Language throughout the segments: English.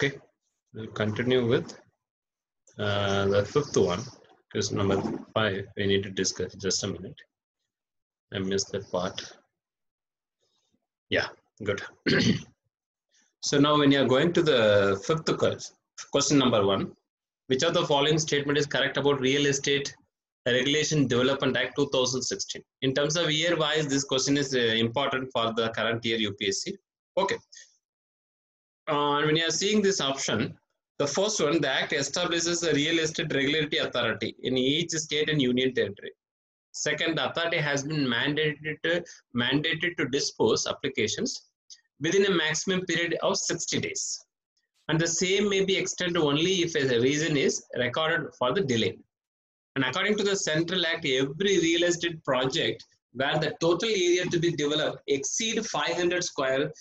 Okay, we'll continue with the fifth one. Question number 5. We need to discuss. Just a minute. I missed that part. Yeah, good. So now, when you are going to the fifth question number 1, which of the following statement is correct about Real Estate Regulation Development Act 2016? In terms of year-wise, this question is important for the current year UPSC. Okay. When you are seeing this option, the first one, the Act establishes a Real Estate Regulatory Authority in each state and union territory. Second, the authority has been mandated to dispose applications within a maximum period of 60 days. And the same may be extended only if a reason is recorded for the delay. And according to the Central Act, every real estate project where the total area to be developed exceed 500 square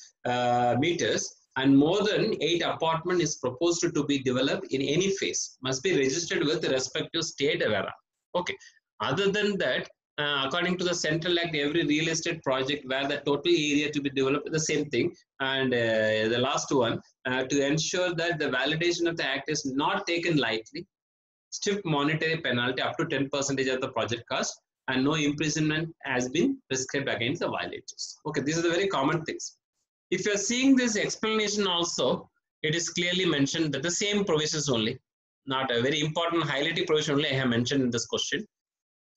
meters and more than 8 apartments is proposed to be developed in any phase must be registered with the respective state RERA. Okay. Other than that, according to the Central Act, every real estate project where the total area to be developed, the same thing. And the last one, to ensure that the validation of the Act is not taken lightly, stiff monetary penalty up to 10% of the project cost, and no imprisonment has been prescribed against the violators. Okay, these are the very common things. If you are seeing this explanation also, it is clearly mentioned that the same provisions only, not a very important highlighting provision only I have mentioned in this question.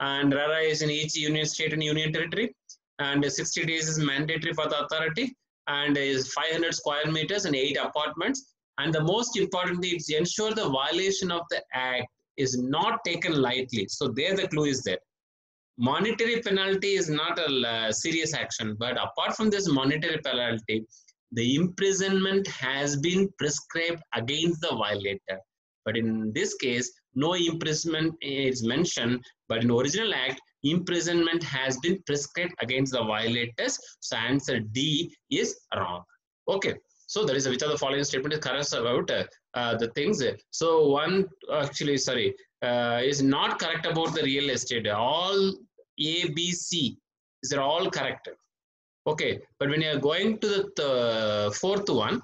And RERA is in each union state and union territory, and 60 days is mandatory for the authority, and is 500 square meters and 8 apartments. And the most important thing is to ensure the violation of the Act is not taken lightly. So there the clue is there. Monetary penalty is not a serious action, but apart from this monetary penalty, the imprisonment has been prescribed against the violator. But in this case, no imprisonment is mentioned, but in original Act, imprisonment has been prescribed against the violators. So answer D is wrong. Okay. So there is which of the following statement is correct about the things. So one actually, sorry, is not correct about the real estate. All A, B, C is all correct. Okay, but when you are going to the fourth one,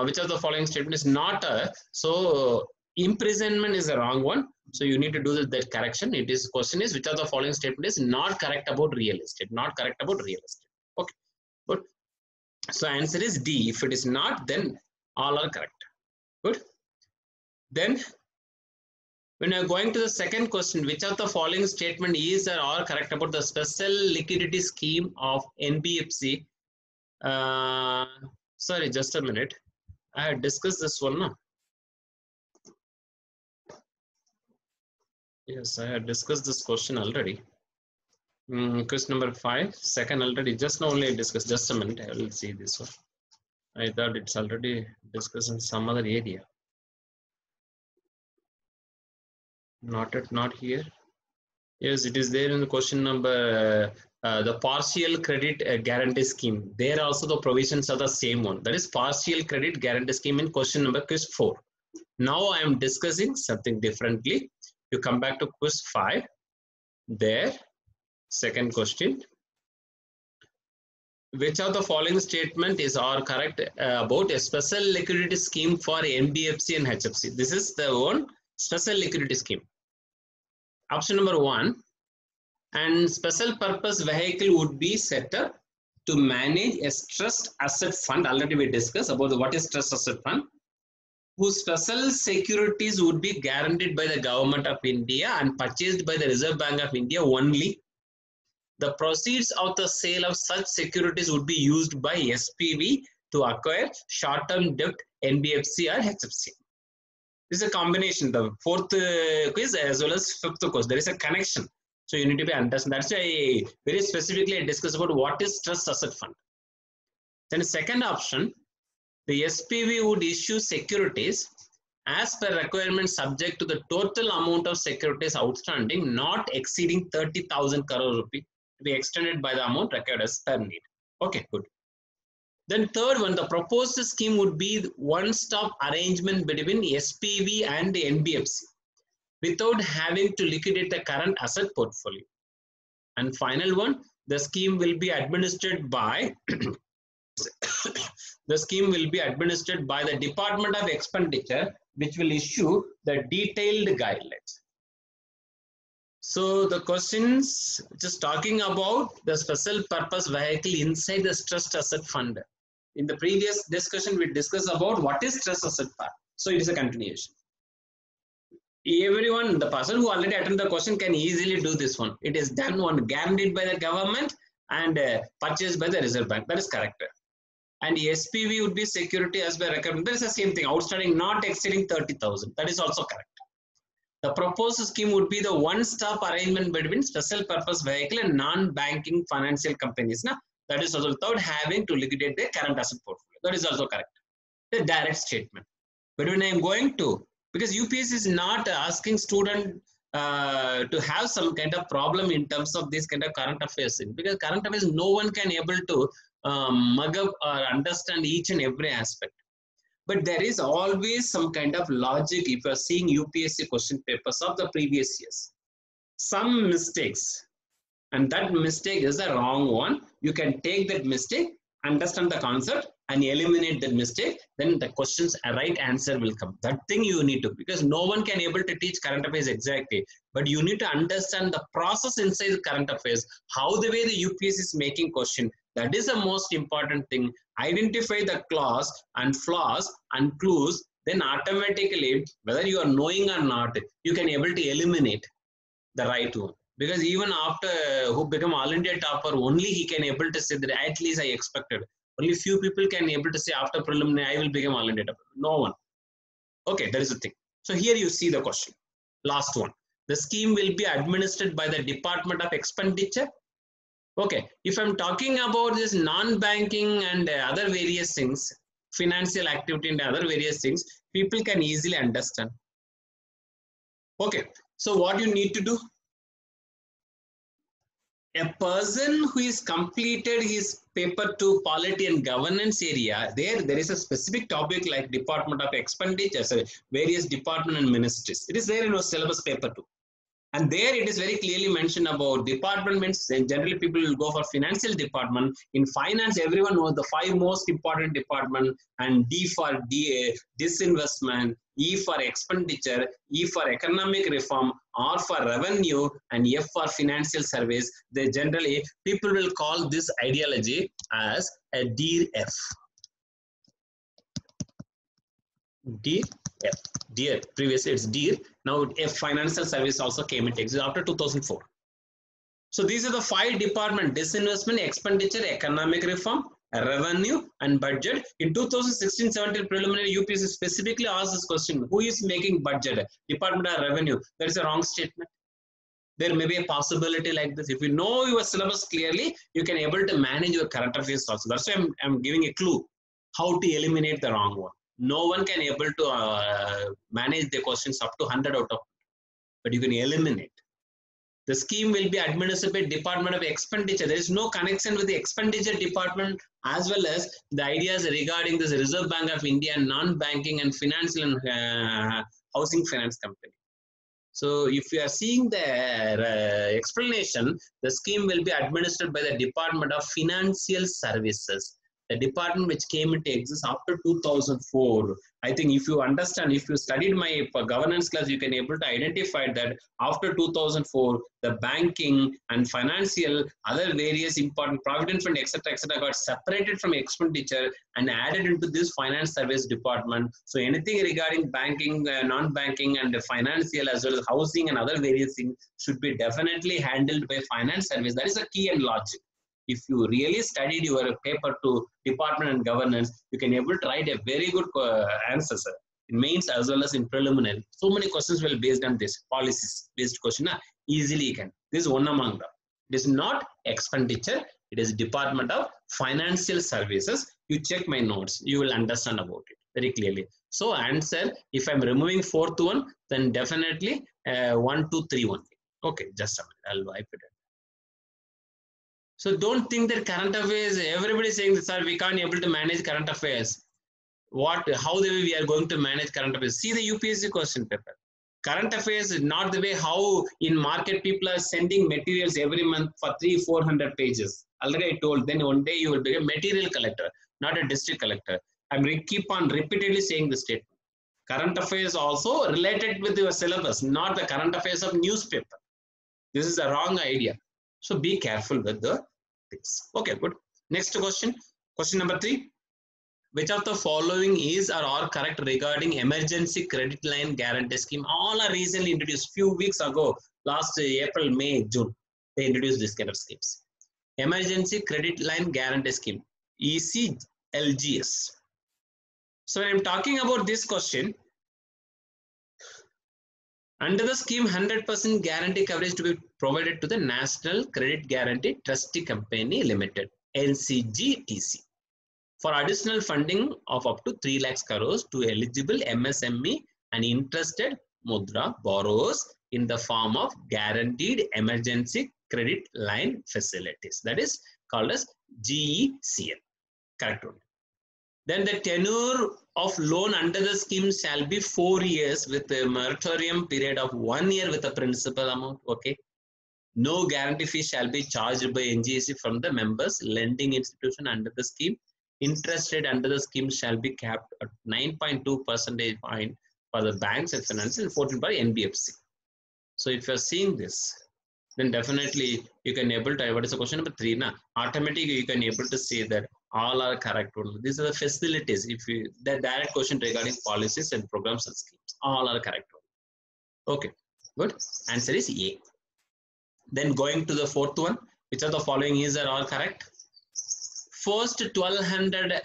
which of the following statement is not so imprisonment is the wrong one. So you need to do that correction. It is question is which of the following statement is not correct about real estate. Not correct about real estate. Okay, good. So answer is D. If it is not, then all are correct. Good. Then when you are going to the second question, which of the following statement is or are correct about the special liquidity scheme of NBFC? Sorry, just a minute. I had discussed this one. No? Yes, I had discussed this question already. Question number 5, second already. Just now only I discussed. Just a minute. I will see this one. I thought it's already discussed in some other area. Not here. Yes, it is there in the question number the partial credit guarantee scheme. There also the provisions are the same one. That is partial credit guarantee scheme in question number quiz 4. Now I am discussing something differently. You come back to quiz 5. There, second question. Which of the following statement is or correct about a special liquidity scheme for NBFC and HFC? This is the one special liquidity scheme. Option number 1, and special purpose vehicle would be set up to manage a stressed asset fund. Already we discussed about what is stressed asset fund, whose special securities would be guaranteed by the government of India and purchased by the Reserve Bank of India only. The proceeds of the sale of such securities would be used by SPV to acquire short-term debt NBFC or HFC. This is a combination, the fourth quiz as well as fifth quiz. There is a connection. So you need to be understand. That's why very specifically I discuss about what is stressed asset fund. Then the second option, the SPV would issue securities as per requirement subject to the total amount of securities outstanding not exceeding 30,000 crore rupee to be extended by the amount required as per need. Okay, good. Then third one, the proposed scheme would be one-stop arrangement between SPV and the NBFC without having to liquidate the current asset portfolio. And final one, the scheme will be administered by The scheme will be administered by the Department of Expenditure, which will issue the detailed guidelines. So the questions just talking about the special purpose vehicle inside the stressed asset fund. In the previous discussion, we discussed about what is stressed asset fund. So it is a continuation. Everyone, the person who already attended the question can easily do this one. It is done one guaranteed by the government and purchased by the Reserve Bank. That is correct. And SPV would be security as by requirement. That is the same thing. Outstanding not exceeding 30,000. That is also correct. The proposed scheme would be the one-stop arrangement between special purpose vehicle and non-banking financial companies. That is also without having to liquidate their current asset portfolio. That is also correct. The direct statement. But when I am going to, because UPS is not asking student to have some kind of problem in terms of this kind of current affairs. Because current affairs, no one can able to mug up or understand each and every aspect. But there is always some kind of logic if you are seeing UPSC question papers of the previous years. Some mistakes, and that mistake is the wrong one. You can take that mistake, understand the concept, and eliminate that mistake. Then the question's right answer will come. That thing you need to, because no one can able to teach current affairs exactly. But you need to understand the process inside the current affairs, how the way the UPSC is making question. That is the most important thing. Identify the clause and flaws and clues, then automatically, whether you are knowing or not, you can able to eliminate the right one. Because even after who become all India topper, only he can able to say that at least I expected. Only few people can able to say after preliminary, I will become all India topper. No one. Okay, that is the thing. So here you see the question. Last one. The scheme will be administered by the Department of Expenditure. Okay, if I'm talking about this non-banking and other various things, financial activity and other various things, people can easily understand. Okay, so what you need to do? A person who is completed his paper 2 polity and governance area, there is a specific topic like Department of Expenditure, so various department and ministries. It is there in our syllabus paper 2. And there it is very clearly mentioned about department means generally people will go for financial department. In finance, everyone knows the 5 most important department, and D for disinvestment, E for expenditure, E for economic reform, R for revenue, and F for financial service. They generally, people will call this ideology as a DF. DF. Dear, previously it's DEAR, now a financial service also came into existence after 2004. So these are the 5 departments: disinvestment, expenditure, economic reform, revenue, and budget. In 2016-17 preliminary, UPSC specifically asked this question: who is making budget? Department of Revenue. That is a wrong statement. There may be a possibility like this. If you know your syllabus clearly, you can able to manage your current affairs also. That's why I'm giving a clue how to eliminate the wrong one. No one can able to manage the questions up to 100 out of, but you can eliminate. The scheme will be administered by Department of Expenditure. There is no connection with the expenditure department, as well as the ideas regarding this Reserve Bank of India and non-banking and financial and housing finance company. So if you are seeing the explanation, the scheme will be administered by the Department of Financial Services. The department which came into existence after 2004. I think if you understand, if you studied my governance class, you can able to identify that after 2004, the banking and financial, other various important provident fund, etc., got separated from expenditure and added into this finance service department. So anything regarding banking, non-banking, and financial, as well as housing and other various things, should be definitely handled by finance service. That is a key and logic. If you really studied your paper to department and governance, you can able to write a very good answer, sir. In mains as well as in preliminary. So many questions will be based on this policies based question. Easily you can. This is one among them. It is not expenditure. It is Department of Financial Services. You check my notes. You will understand about it very clearly. So answer, if I'm removing 4th one, then definitely 1, 2, 3, 1. Okay, just a minute. I'll wipe it. So don't think that current affairs, everybody is saying that, sir, we can't able to manage current affairs. How the way we are going to manage current affairs? See the UPSC question paper. Current affairs is not the way how in market people are sending materials every month for 300-400 pages. Already I told, then one day you will become material collector. not a district collector. Keep on repeatedly saying this statement. Current affairs also related with your syllabus, not the current affairs of newspaper. This is a wrong idea. So be careful with the things. Okay, good. Next question. Question number 3. Which of the following is or are correct regarding emergency credit line guarantee scheme? All are recently introduced few weeks ago, last April, May, June. They introduced this kind of schemes. Emergency credit line guarantee scheme, ECLGS. So when I'm talking about this question, under the scheme, 100% guarantee coverage to be provided to the National Credit Guarantee Trustee Company Limited, NCGTC, for additional funding of up to 3 lakhs crores to eligible MSME and interested Mudra borrowers in the form of guaranteed emergency credit line facilities. That is called as GECL. Correct one. Then the tenure of loan under the scheme shall be 4 years with a moratorium period of 1 year with a principal amount. Okay. No guarantee fee shall be charged by NGAC from the members lending institution under the scheme. Interest rate under the scheme shall be capped at 9.2 percentage point for the banks and finance and 14 by NBFC. So if you are seeing this, then definitely you can able to, what is the question number 3 now? Automatically you can able to say that all are correct. These are the facilities. If you, the direct question regarding policies and programs and schemes, all are correct. Okay, good. Answer is A. Then going to the 4th one, which of the following is or all correct? First 1200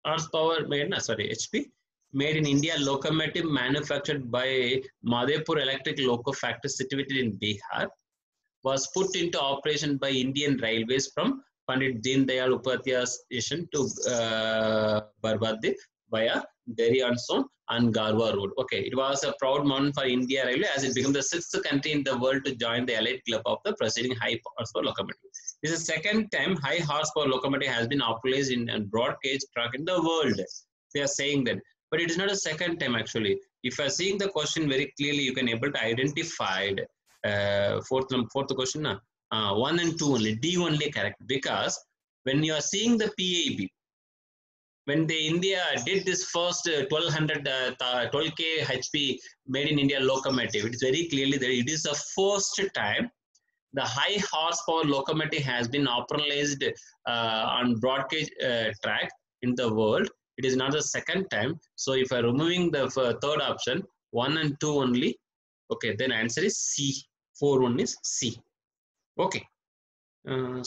horsepower made, HP made in India locomotive manufactured by Madhepur Electric Loco Factory situated in Bihar was put into operation by Indian Railways from Pandit Deen Dayal Upadhyaya station to Barbade via Derry on Son and Garwa Road. Okay, it was a proud moment for India Railway as it became the 6th country in the world to join the elite club of the preceding high horsepower locomotive. This is the 2nd time high horsepower locomotive has been operated in a broad gauge truck in the world. They are saying that, but it is not a 2nd time actually. If you are seeing the question very clearly, you can able to identify fourth question. 1 and 2 only, D only correct, because when you are seeing the PAB, when the India did this first 12K HP made in India locomotive, it is very clearly that it is the first time the high horsepower locomotive has been operationalized on broad gauge track in the world. It is not the 2nd time. So if I am removing the 3rd option, 1 and 2 only, okay, then answer is C. 4 1 is C. Okay. 1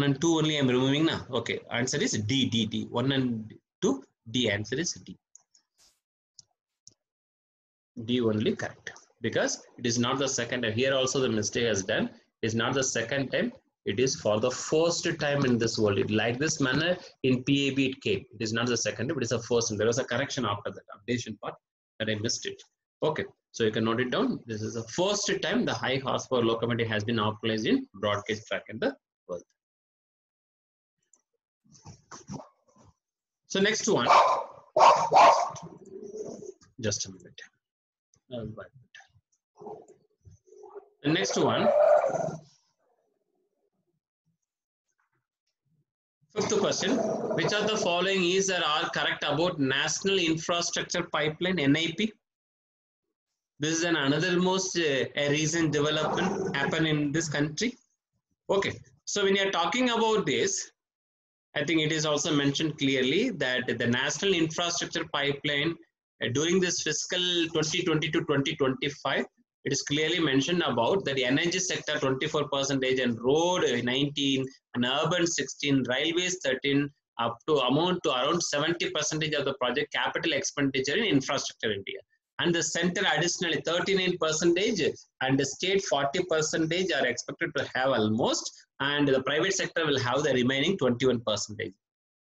and 2 only I am removing now. Okay, answer is D. 1 and 2, D. Answer is D. D only correct. Because it is not the 2nd time. Here also the mistake has done. It is not the 2nd time. It is for the first time in this world. Like this manner in PAB it came. It is not the 2nd time. It is the first time. There was a correction after that updation part that I missed it. Okay. So you can note it down. This is the first time the high horsepower locomotive has been operated in broad gauge track in the world. So next one. Just a minute. The next one. 5th question. Which of the following is or are correct about National Infrastructure Pipeline, NIP? This is another most a recent development happen in this country. Okay, so when you are talking about this, I think it is also mentioned clearly that the National Infrastructure Pipeline during this fiscal 2020 to 2025, it is clearly mentioned about that the energy sector 24% and road 19 and urban 16, railways 13, up to amount to around 70% of the project capital expenditure in infrastructure in India. And the center additionally 39% and the state 40% are expected to have almost, and the private sector will have the remaining 21%.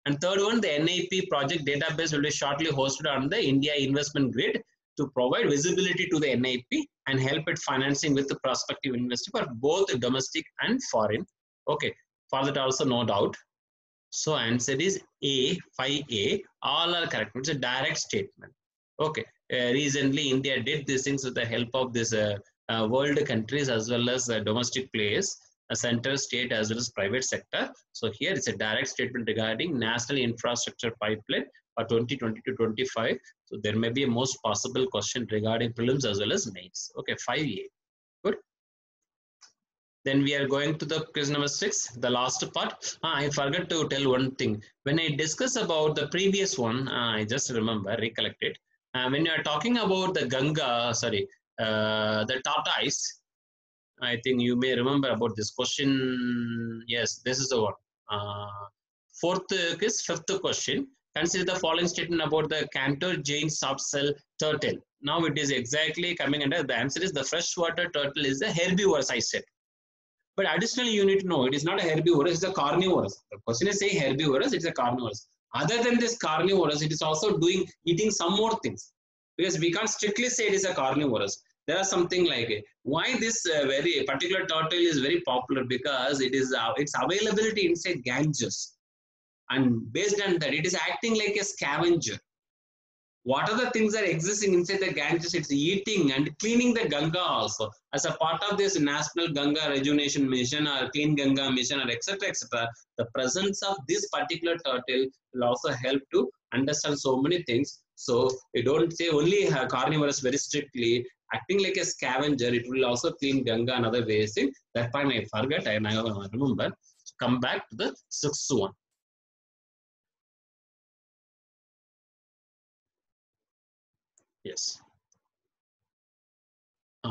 And third one, the NIP project database will be shortly hosted on the India investment grid to provide visibility to the NIP and help it financing with the prospective investor for both domestic and foreign. Okay, for that also no doubt. So answer is A, 5A, all are correct. It's a direct statement. Okay. Recently, India did these things with the help of this world countries as well as domestic players. center, state as well as private sector. So here it's a direct statement regarding national infrastructure pipeline for 2020 to 25. So there may be a most possible question regarding prelims as well as mains. Okay, 5A. Good. Then we are going to the question number 6, the last part. I forgot to tell one thing. When I discuss about the previous one, I just recollected. When you are talking about the Ganga, the tortoise, I think you may remember about this question. Yes, this is the one. Fourth is fifth question. Consider the following statement about the cantor giant soft shell turtle. Now it is exactly coming under the answer is the freshwater turtle is the herbivorous, I said. But additionally, you need to know it is not a herbivorous, it's a carnivorous. The question is saying herbivorous, it's a carnivorous. Other than this carnivorous, it is also eating some more things. Because we can't strictly say it is a carnivorous. There are something like why this very particular turtle is very popular, because it is its availability inside Ganges, and based on that, it is acting like a scavenger. What are the things that are existing inside the Ganges? It's eating and cleaning the Ganga also. As a part of this National Ganga Rejuvenation Mission or Clean Ganga Mission or etc. etc. The presence of this particular turtle will also help to understand so many things. So you don't say only carnivorous very strictly, acting like a scavenger, it will also clean Ganga and other ways. That point I forgot and I remember. So come back to the sixth one. Yes.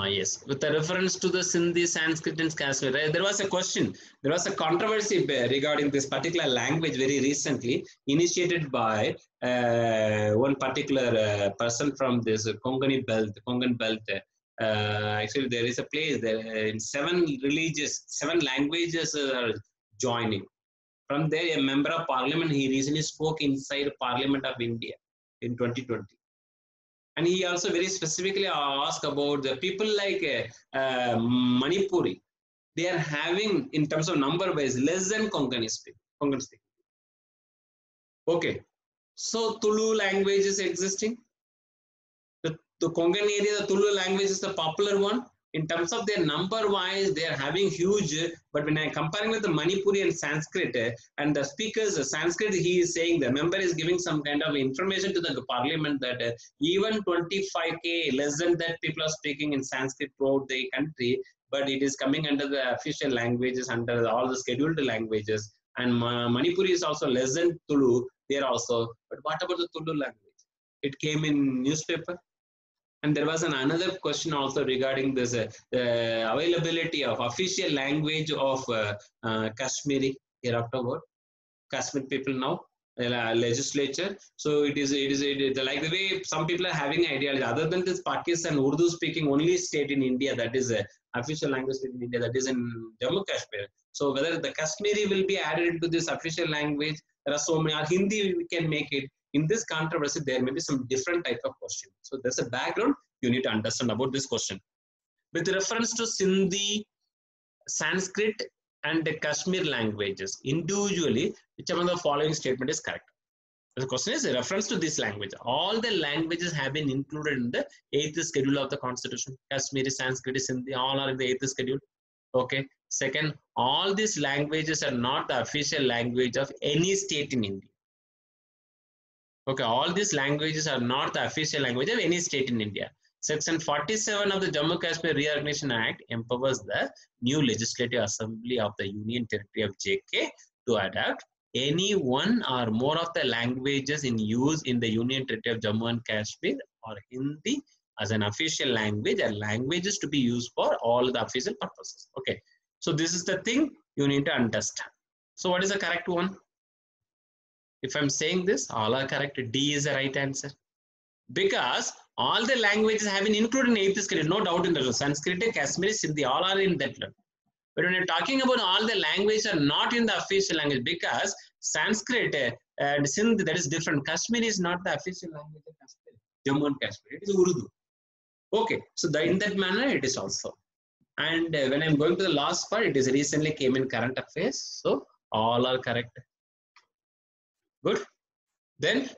Yes, with a reference to the Sindhi, Sanskrit, and Kashmir, right? There was a question, there was a controversy regarding this particular language very recently, initiated by one particular person from this Konkan belt. Actually, there is a place there in seven languages are joining. From there, a member of parliament, he recently spoke inside Parliament of India in 2020. And he also very specifically asked about the people like Manipuri. They are having, in terms of number wise, less than Konkani speak. Okay. So Tulu language is existing. The Konkan area, the Tulu language is the popular one. In terms of their number wise, they are having huge, but when I comparing with the Manipuri and Sanskrit, and the speakers, Sanskrit, he is saying, the member is giving some kind of information to the parliament that even 25K, less than that, people are speaking in Sanskrit throughout the country, but it is coming under the official languages, under all the scheduled languages, and Manipuri is also less than Tulu, there also, but what about the Tulu language? It came in newspaper. And there was another question also regarding this availability of official language of Kashmiri here afterward. Kashmir people now legislature. So it is like the way some people are having ideas. Other than this Pakistan, Urdu speaking only state in India that is official language in India, that is in Jammu Kashmir. So whether the Kashmiri will be added into this official language, there are so many. Or Hindi we can make it. In this controversy, there may be some different type of question. So there's a background you need to understand about this question. With reference to Sindhi, Sanskrit, and the Kashmir languages, individually, which among the following statement is correct? The question is a reference to this language. All the languages have been included in the 8th schedule of the Constitution. Kashmiri, Sanskrit, Sindhi, all are in the 8th schedule. Okay. Second, all these languages are not the official language of any state in India. Okay, all these languages are not the official language of any state in India. Section 47 of the Jammu Kashmir Reorganization Act empowers the new Legislative Assembly of the Union Territory of JK to adopt any one or more of the languages in use in the Union Territory of Jammu and Kashmir or Hindi as an official language, and languages to be used for all the official purposes. Okay, so this is the thing you need to understand. So what is the correct one? If I'm saying this, all are correct. D is the right answer. Because all the languages have been included in 8th schedule, no doubt in that. Sanskrit, Kashmiri, Sindhi, all are in that. But when you're talking about all the languages are not in the official language, because Sanskrit and Sindhi, that is different. Kashmiri is not the official language of Kashmir. Jammu and Kashmir, it is Urdu. Okay, so in that manner, it is also. And when I'm going to the last part, it is recently came in current affairs. So all are correct. Good. Then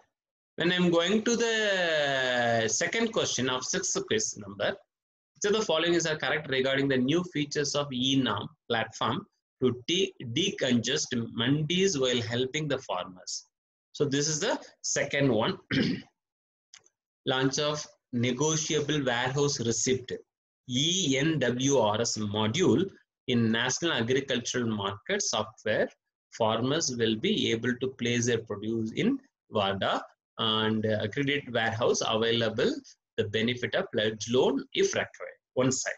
when I'm going to the second question of 6th question number, So the following is correct regarding the new features of e-Nam platform to decongest mandis while helping the farmers. So this is the second one. Launch of negotiable warehouse receipt ENWRS module in National Agricultural Market software. Farmers will be able to place their produce in WADA and accredited warehouse available the benefit of pledge loan if required. One side.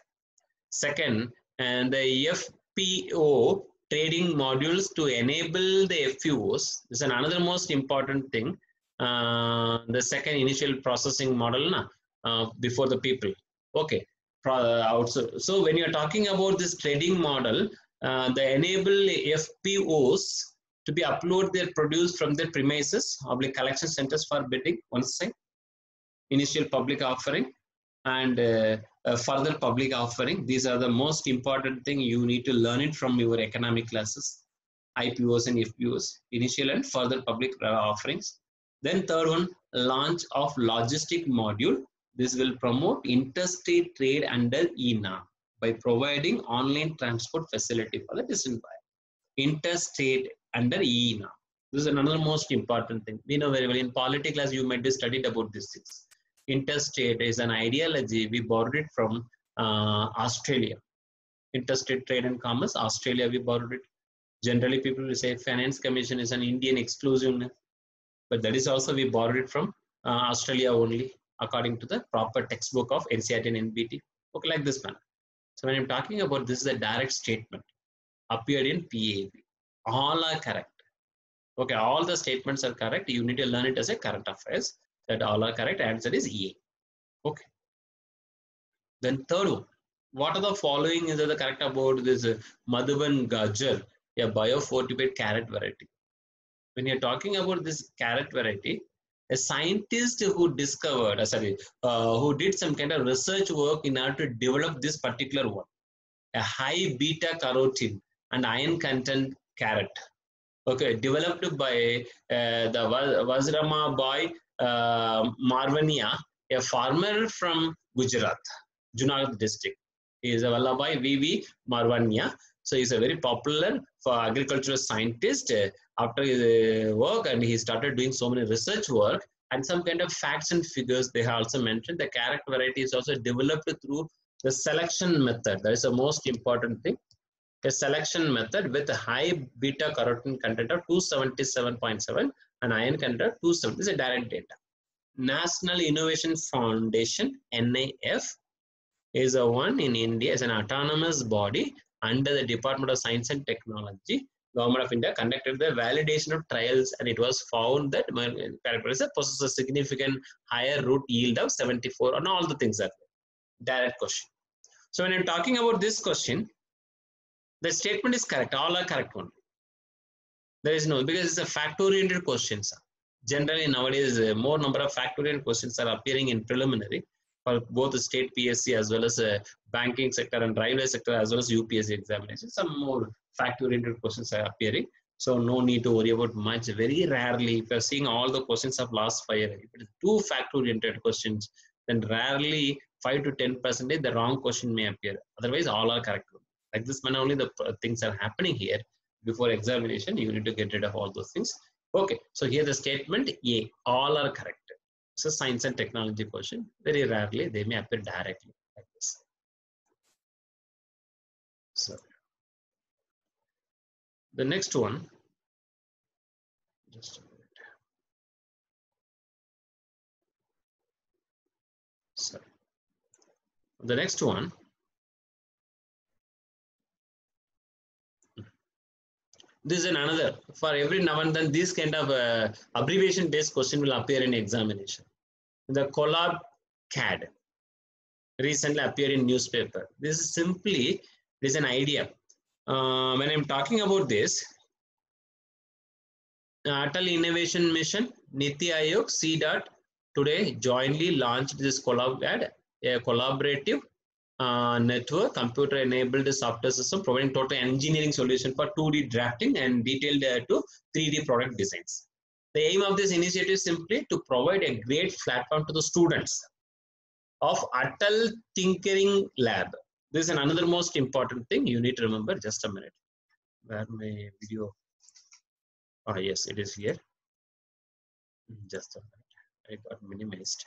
Second, and the FPO trading modules to enable the FPOs. This is another most important thing. The second initial processing model before the people. Okay. So when you're talking about this trading model, they enable FPOs to be upload their produce from their premises, public collection centers for bidding, one side, initial public offering, and further public offering. These are the most important thing. You need to learn it from your economic classes, IPOs and FPOs, initial and further public offerings. Then third one, launch of logistic module. This will promote interstate trade under ENA by providing online transport facility for the distant buyer. Interstate under ENA. This is another most important thing. We know very well in polity class you might have studied about these things. Interstate is an ideology. We borrowed it from Australia. Interstate trade and commerce, Australia we borrowed it. Generally people will say finance commission is an Indian exclusiveness, but that is also we borrowed it from Australia only according to the proper textbook of NCERT and NBT. Okay, like this manner. So when I'm talking about this is a direct statement appeared in PAB. All are correct. Okay, all the statements are correct. You need to learn it as a current affairs. That all are correct. Answer is A. Okay. Then third one. What are the following is the correct about this Madhuban Gajar, a biofortified carrot variety? When you're talking about this carrot variety, a scientist who discovered, who did some kind of research work in order to develop this particular one, a high beta carotene and iron content carrot. Okay, developed by the Vajrama boy Marvania, a farmer from Gujarat, Junagadh district. He is a Vallabhai V.V. Marvania. So he is a very popular for agricultural scientist after his work, and he started doing so many research work and some kind of facts and figures. They have also mentioned the carrot variety is also developed through the selection method. That is the most important thing. A selection method with a high beta carotene content of 277.7 and iron content of 270. This is direct data. National Innovation Foundation, NIF, is a one in India, as an autonomous body under the Department of Science and Technology. Government of India conducted the validation of trials, and it was found that characteristic possesses a significant higher root yield of 74, and all the things that direct question. So when I'm talking about this question, the statement is correct. All are correct only. There is no, because it's a fact-oriented question. Generally nowadays, more number of fact-oriented questions are appearing in preliminary for both the state PSC as well as banking sector and railway sector as well as UPSC examinations. Some more fact-oriented questions are appearing. So no need to worry about much. Very rarely, if you're seeing all the questions of last 5 years, if it is two fact-oriented questions, then rarely 5 to 10% the wrong question may appear. Otherwise, all are correct. Like this manner only the things are happening here. Before examination, you need to get rid of all those things. Okay, so here the statement A, all are correct. So science and technology question, very rarely they may appear directly like this. So the next one, just a minute. Sorry. The next one, this is another, for every now and then this kind of abbreviation based question will appear in examination. The collab CAD recently appeared in newspaper. This is simply, this is an idea. When I'm talking about this, Atal Innovation Mission, Niti Aayog, CDOT today jointly launched this collab CAD, a collaborative network computer enabled software system providing total engineering solution for 2D drafting and detailed to 3D product designs. The aim of this initiative is simply to provide a great platform to the students of Atal Tinkering Lab. This is another most important thing you need to remember. Just a minute. Where my video? Ah, yes, it is here. Just a minute. I got minimized.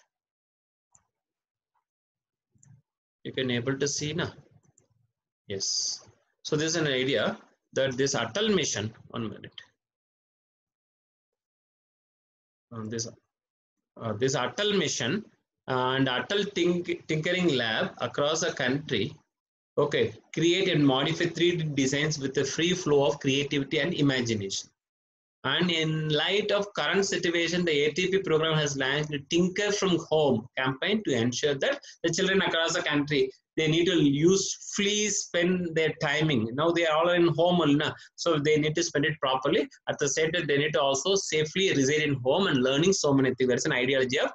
You can able to see now. Yes. So this is an idea that this Atal mission. 1 minute. This Atal mission and Atal Tinkering Lab across the country, okay, create and modify 3D designs with a free flow of creativity and imagination. And in light of current situation, the ATP program has launched a Tinker from Home campaign to ensure that the children across the country, they need to usefully spend their timing. Now they are all in home, so they need to spend it properly. At the same time, they need to also safely reside in home and learning so many things. That's an ideology of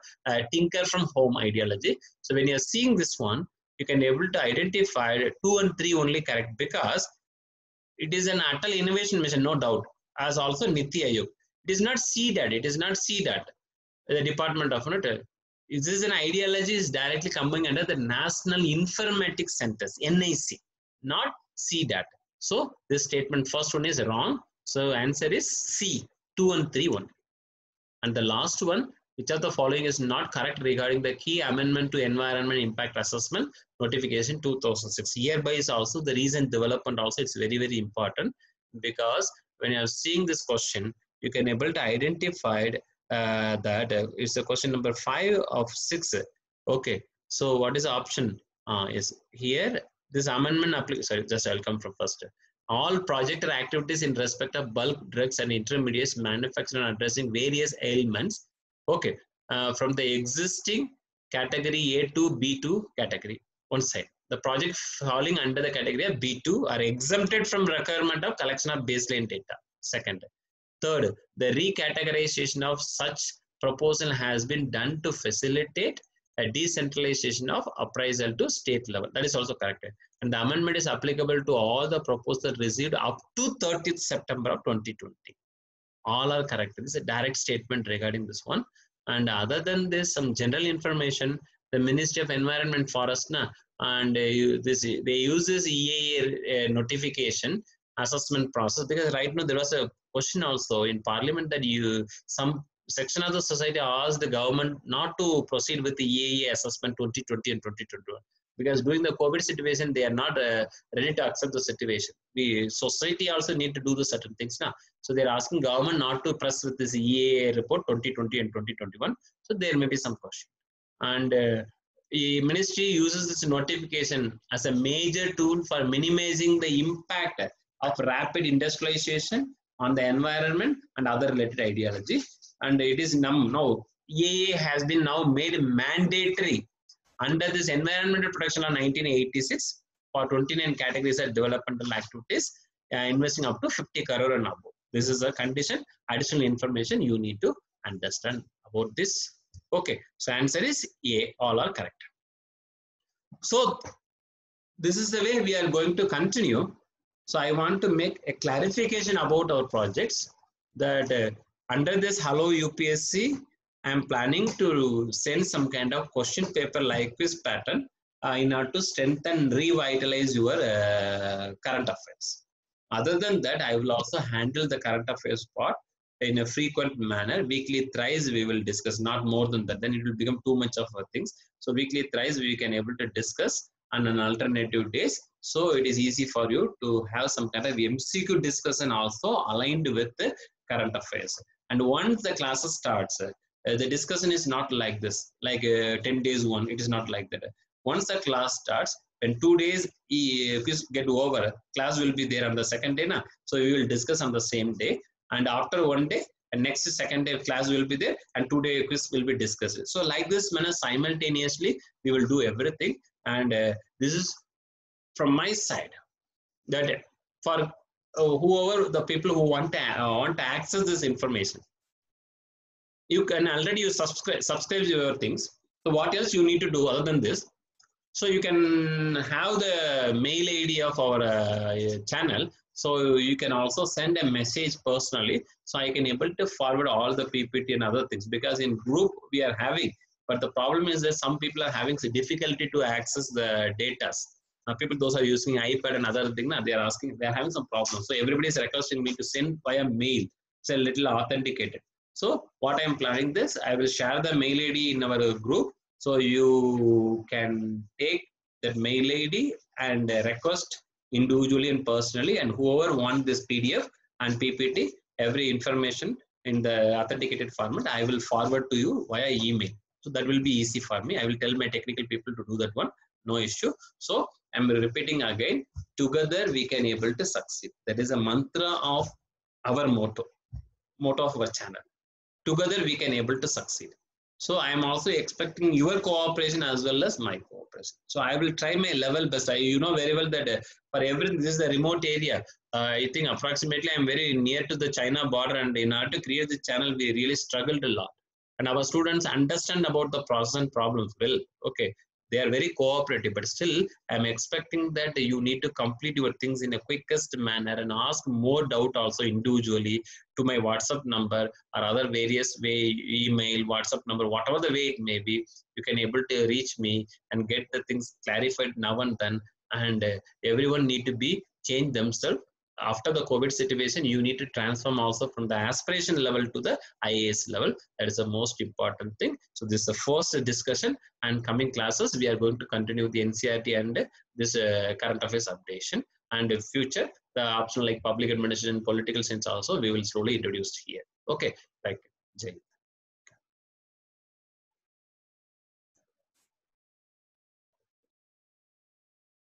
Tinker from Home ideology. So when you're seeing this one, you can be able to identify 2 and 3 only correct, because it is an Atal innovation mission, no doubt, as also Niti Aayog. It is not CDAT. It is not CDAT. The Department of this is an ideology is directly coming under the National Informatics Centers, NIC, not CDAT. So this statement first one is wrong. So answer is C, 2 and 3 1. And the last one, which of the following is not correct regarding the key amendment to environment impact assessment notification 2006. Hereby is also the recent development also, it's very, very important, because when you are seeing this question, you can able to identify that it's the question number 5 of 6. Okay, so what is the option? Is here this amendment sorry, just I'll come from first. All project or activities in respect of bulk drugs and intermediates manufactured and addressing various ailments, okay, from the existing category A to B2 category, one side. The project falling under the category of B2 are exempted from requirement of collection of baseline data. Second. Third, the recategorization of such proposal has been done to facilitate a decentralization of appraisal to state level. That is also correct. And the amendment is applicable to all the proposals received up to 30th September of 2020. All are correct. This is a direct statement regarding this one. And other than this, some general information, the Ministry of Environment Forest, and they use this EAA notification assessment process, because right now there was a question also in Parliament that some section of the society asked the government not to proceed with the EAA assessment 2020 and 2021, because during the COVID situation they are not ready to accept the situation. The society also need to do the certain things now. So they are asking government not to press with this EAA report 2020 and 2021. So there may be some question. And the ministry uses this notification as a major tool for minimizing the impact of rapid industrialization on the environment and other related ideology. And it is now EAA has been now made mandatory under this Environmental Protection Law 1986 for 29 categories of developmental activities, investing up to 50 crore and above. This is a condition. Additional information you need to understand about this. Okay, so answer is A, all are correct. So this is the way we are going to continue. So I want to make a clarification about our projects, that under this Hello UPSC, I am planning to send some kind of question paper like this pattern in order to strengthen, revitalize your current affairs. Other than that, I will also handle the current affairs part in a frequent manner. Weekly thrice we will discuss, not more than that. Then it will become too much of things. So weekly thrice we can able to discuss on an alternative days. So it is easy for you to have some kind of MCQ discussion also aligned with the current affairs. And once the classes starts, the discussion is not like this, like 10 days one. It is not like that. Once the class starts, when 2 days get over, class will be there on the second day. So we will discuss on the same day. And after 1 day, and next second day class will be there, and 2 day quiz will be discussed. So like this manner, simultaneously we will do everything. And this is from my side, that for whoever the people who want to access this information, you can already subscribe your things. So what else you need to do other than this? So you can have the mail ID of our channel. So you can also send a message personally. So I can able to forward all the PPT and other things, because in group we are having But the problem is that some people are having difficulty to access the data. People those are using iPad and other thing, they are asking, they are having some problems. So everybody is requesting me to send via mail. It's a little authenticated. So what I am planning this, I will share the mail ID in our group. So you can take that mail ID and request individually and personally, and whoever want this PDF and PPT, every information in the authenticated format, I will forward to you via email. So that will be easy for me. I will tell my technical people to do that one, no issue. So I'm repeating again, together we can able to succeed. That is a mantra of our motto of our channel. Together we can able to succeed. So I am also expecting your cooperation as well as my cooperation. So I will try my level best. You know very well that for everything, this is a remote area. I think approximately I'm very near to the China border, and in order to create the channel, we really struggled a lot. And our students understand about the process and problems well. Okay, they are very cooperative, but still I'm expecting that you need to complete your things in a quickest manner and ask more doubt also individually to my WhatsApp number or other various way, email, WhatsApp number, whatever the way it may be. You can able to reach me and get the things clarified now and then. And everyone need to be change themselves. After the COVID situation, you need to transform also from the aspiration level to the IAS level. That is the most important thing. So this is the first discussion, and coming classes we are going to continue the NCERT and this current affairs updation, and in future the option like public administration, political science also we will slowly introduce here. Okay, right, Jay.